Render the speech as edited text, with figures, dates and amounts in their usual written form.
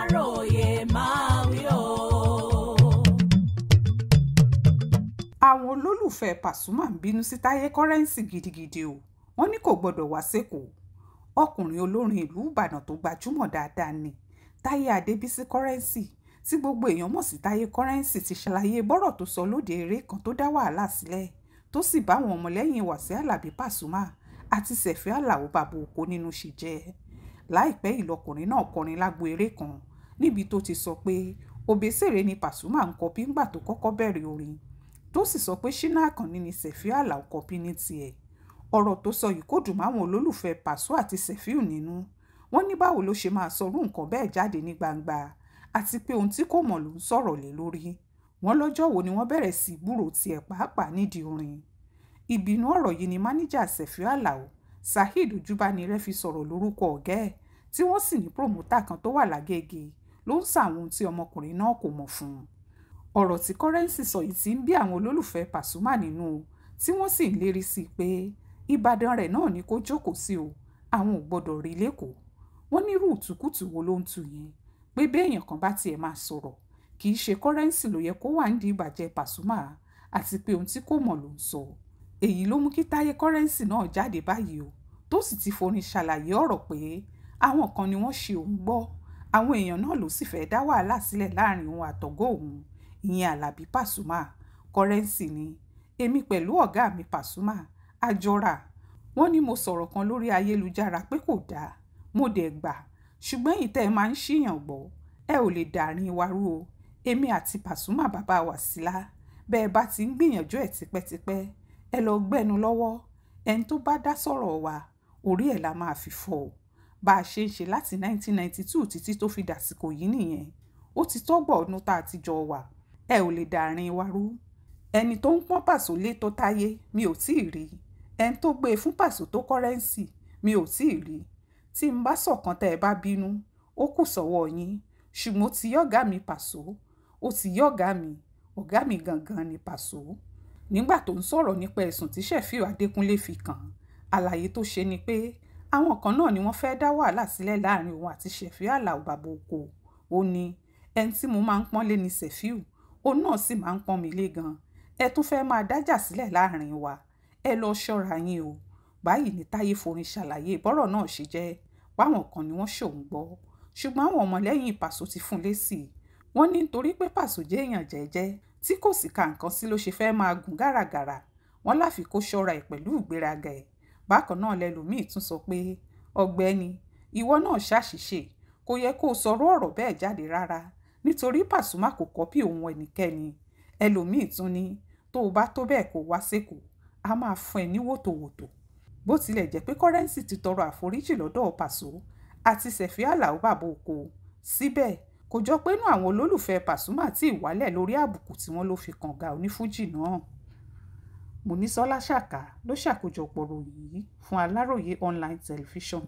Aláròyé máa wí o. Àwọn olólùfẹ́ Pasuma ń bínú sí Táyé Currency gidigidi o. Wọ́n ní kò gbọ́dọ̀ wá sékòó. Ọkùnrin olórin ìlú Ìbàdàn tó gbajúmọ̀ dáadáa ni Táyé Adébísí Currency tí gbogbo èèyàn mọ̀ sí Táyé Currency ti ṣàlàyé bọ́rọ̀ tó sọ lóde eré kan tó dá wàhálà sílẹ̀ tó sì bá àwọn ọmọlẹ́yìn Wàsíù Àlàbí Pasuma àti Sẹ̀fí Àlàó Bàbá Oko nínú ṣe jẹ́. Láìpẹ́ ìlọkùnrin náà kọrin lágbo eré kan níbi tó ti sọ pé Òbésèré ni Pasuma ń kọpí ńgbà tó kọ́kọ́ bẹ̀rẹ̀ orin tó sì sọ pé Ṣínà Àkànní ni Sẹ̀fí Àlàó kọpí ní tiẹ̀. Ọ̀rọ̀ tó sọ yìí kò dùn máwọn olólùfẹ́ Pàsó àti Sẹ̀fíù nínú. Wọ́n ní báwo ló ṣe máa sọrú nǹkan bẹ́ẹ̀ jáde ní gbangba àti pé ohun tí kò mọ̀ ló ń sọ̀rọ̀ lé lórí. Wọ́n lọ́jọ́ wo ni wọ́n bẹ̀rẹ̀ sí gbúròó tiẹ̀ pàápàá nídìí orin. Ìbínú ọ̀rọ̀ yìí ni máníjà Sẹ̀fí Àlàó Saheed Ojúbánirẹ́ fi sọ̀rọ̀ lórúkọ ọ̀gá ẹ̀ tí wọ́n sì ní pòmótà kan tó wà lágége ló ń sàwọn ohun tí ọmọkùnrin náà kò mọ̀ fún un. Ọ̀rọ̀ tí Currency sọ yìí ti ń bí àwọn olólùfẹ́ Pasuma nínú o tí wọ́n sì ń lérí sí i pé Ìbàdàn rẹ̀ náà ni kó jókòó sí o, àwọn ò gbọ́dọ̀ rí lẹ́kọ̀ọ́. Wọ́n ní irú ìtukùtù wo ló ń tu yẹn pé béèyàn kan bá tiẹ̀ máa sọ̀rọ̀ kì í ṣe Currency ló yẹ kó wà nídìí ìbàjẹ́ Pasuma àti pé ohun tí kò mọ̀ ló ń sọ. Èyí ló mú kí Táyé Currency náà jáde báyìí o tó sì ti forin ṣàlàyé ọ̀rọ̀ pé àwọn kan ni wọ́n ṣe òun gbọ́, àwọn èèyàn náà ló sì fẹ́ dá wàhálà sílẹ̀ láàrin òun àtọ̀gọ́ òun ìyẹn Àlàbí Pasuma. Currency ni èmi pẹ̀lú ọ̀gá mi Pasuma àjọra. Wọ́n ní mo sọ̀rọ̀ kan lórí ayélujára pé kò dáa mo dẹ̀ gbà ṣùgbọ́n ìtẹ́ ẹ máa ń ṣìyàn gbọ́ ẹ ò lè dàrin wa rú o. Èmi àti Pasuma bàbá Wàsílà bẹ́ẹ̀ bá ti ń gbìyànjú ẹ̀ tipẹ́tipẹ́ ẹ lọ gbẹ́nu lọ́wọ́ ẹni tó bá dá sọ̀rọ̀ wa orí ẹ̀ la máa fi fọ́ o. Bá a ṣe ń ṣe láti 1992 títí tó fi dàsìkò yìí nìyẹn. Ó ti tọ́gbọ̀ ọdún tá a ti jọ wà ẹ ò lè dàrin wa rú. Ẹni tó ń pọ́n Pàsó lé tó Táyé mi ò tíì rí. Ẹni tó gbé e fún Pàsó tó Currency mi ò tíì rí. Tí n bá sọ̀kan tẹ́ ẹ bá bínú ó kù sọ́wọ́ yín ṣùgbọ́n ó ti yọ̀gá mi Pàsó ó ti yọ̀gá ọ̀gá mi gangan ni Pàsó. Nígbà tó ń sọ̀rọ̀ nípa ẹ̀sùn tí Ṣẹ̀fíù Adékúnlé fi kàn àlàyé tó ṣe ni pé àwọn kan náà ni wọ́n fẹ́ dá wàhálà sílẹ̀ láàrin òun àti Sẹ̀fí Àlàó Bàbá Oko. Ó ní ẹni tí mo máa ń pọ́n lé ni Sẹ̀fíù òun náà sì máa ń pọ́n mi lé gan. Ẹ tún fẹ́ máa dájà sílẹ̀ láàrin wa ẹ lọ ṣọ́ra yín o. Báyìí ni Táyé forin ṣàlàyé bọ́rọ̀ náà ṣe jẹ́ páwọn kan ni wọ́n ṣòun gbọ́ ṣùgbọ́n àwọn ọmọlẹ́yìn Pàsó ti fún lésì. Wọ́n ní nítorí pé Pàsó jẹ́ èèyàn jẹ́jẹ́ tí kò sì ka nǹkan sí ló ṣe fẹ́ máa gùn gàràgàrà. Wọ́n láfi kó ṣọ́ra ẹ̀ pẹ̀lú ìgbéraga ẹ̀. Bákan náà lẹ́lòmíì tún sọ pé ọ̀gbẹ́ni ìwọ náà ṣàṣìṣe kò yẹ kó sọ̀rọ̀ ọ̀rọ̀ bẹ́ẹ̀ jáde rárá nítorí Pasuma kò kọ́pì òun ẹnikẹ́ni. Ẹlòmíì tún ní tó o bá tó bẹ́ẹ̀ kó wá sékòó a máa fún ẹ ní wòtòwòtò. Bó tilẹ̀ jẹ́ pé Currency ti tọrọ àforíjì lọ́dọ̀ Pàsó àti Sẹ̀fí Àlàó Bàbá Oko síbẹ̀ kò jọ pé inú àwọn olólùfẹ́ Pasuma tí ìwálẹ̀ lórí àbùkù tí wọ́n ló fi kàn ga onífújì náà. Monísọ́lá Ṣàká ló ṣàkójọpọ̀ ròyìn yìí fún Aláròyé online television.